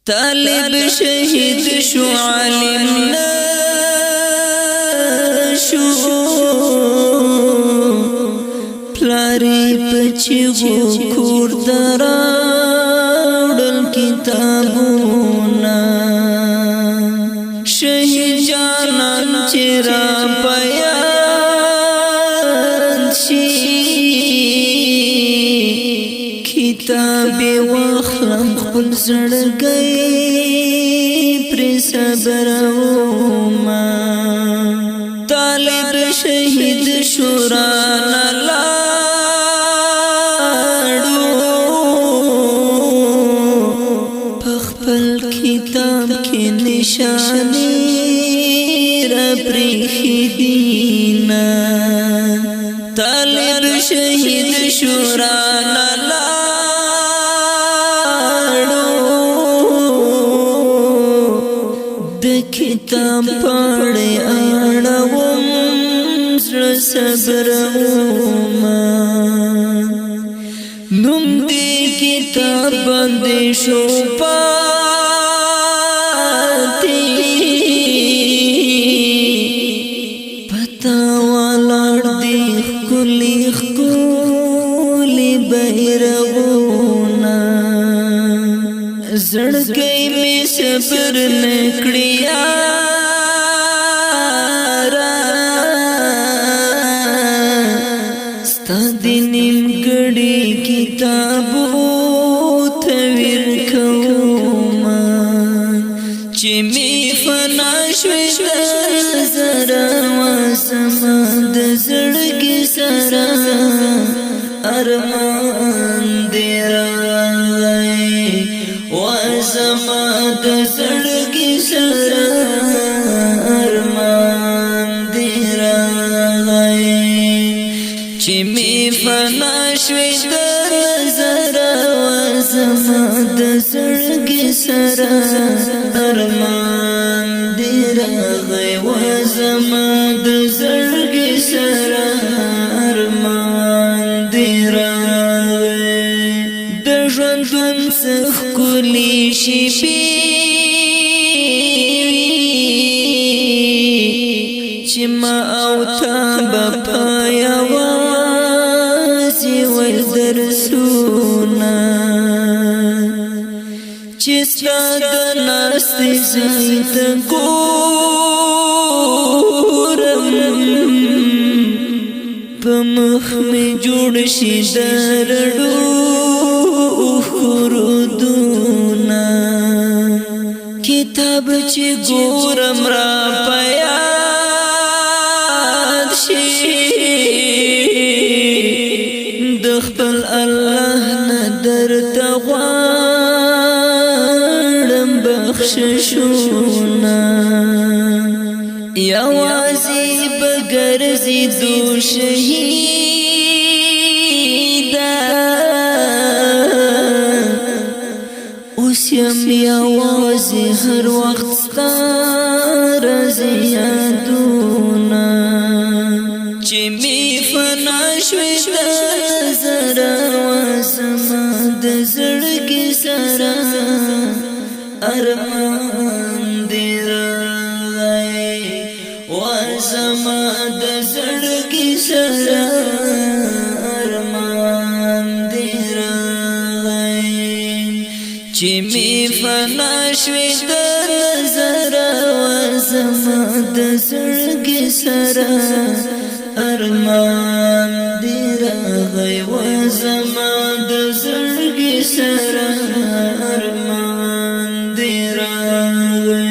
طالب شهید شو عالم نشو پلاری پچیغو کور دراوڑل کتابونا شهید جانان چرا بیان شی کتاب وخلم خپل زړګي پر صبر وما طالب شهید شوران لاړو خپل کتاب کې نشانه را پرخدینا طالب شهید شوران کتاب پاڑے آڑاوم سر صبروما نم دی کتاب بندی شو پاتی پتا والار دی خکولی بیرونا زڑگئی میں صبر نکڑیا ستا دی نیمگڑی کتابو تویر کوما چی می فنا شوی زرا واسما دزڑگی سرا ارمان دیرا واسما دزڑگی سرا ارمان دیرا چی می فنا شوی زرا واسما دزڑگی سرا ارمان دیرا واسما دزڑگی سرا ارمان دیرا دژوندون سخ کلی شیبی چی ما او تا بپایا وازی ویل درسونا چی ستا دناستی زیت گورم پمخ میں جوڑ شی درڑو خردونا کتاب چی گورم را پیاد شی دخپل اللہ ندر تغوارم بخششونا یوازی بگرزی دو شهیدا اوس یم یوازی هر وخت ستا رضی یادونا چی می فنا شوی زرا واسما دزړګي سرا ارمان دی راغی واسما دزړګي سرا ارمان دی راغی چی می فنا شوی زرا واسما دزړګي سرا ارمان دی راغی واسما دزړګي سرا ارمان دی راغی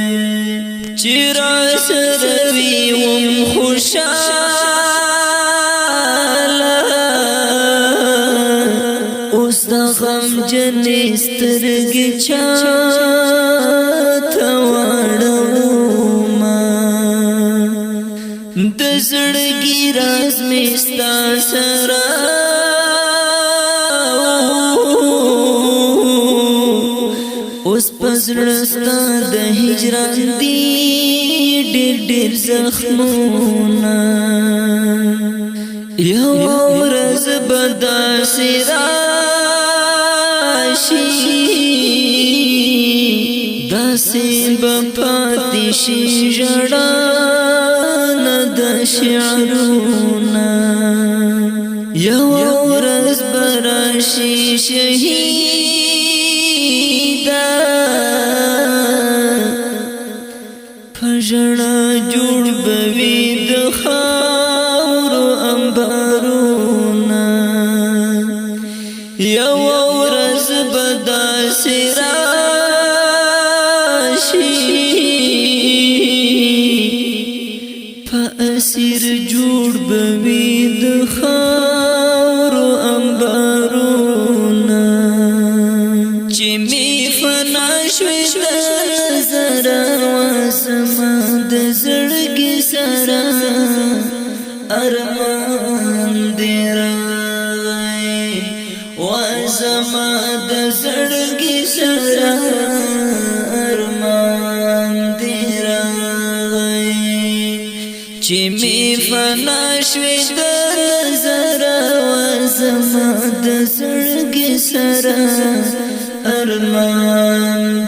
چیرا سروی وم خوشالا اوس دا غم جنې سترګې چاته واړوما د زړګي راز مې ستا سره اوس پزړه ستا د هجران دی ډېر زخمونه یو ورځ به داسې راشي داسې به پاتې شي ژړا نه د شعرونه یوه ورځ به راشي شهیده په ژړا جوړ به وي د خاورو انبارونه یوه ورځ به داسې اسیر جوړ بوي د خاورو انبارونه چې می فنا شوي د زړه وسما د زړګي سره ارمان دې راغی وسما د زړګي سره چې می فنا شوي د نظر وزما د زړګي سره ارمان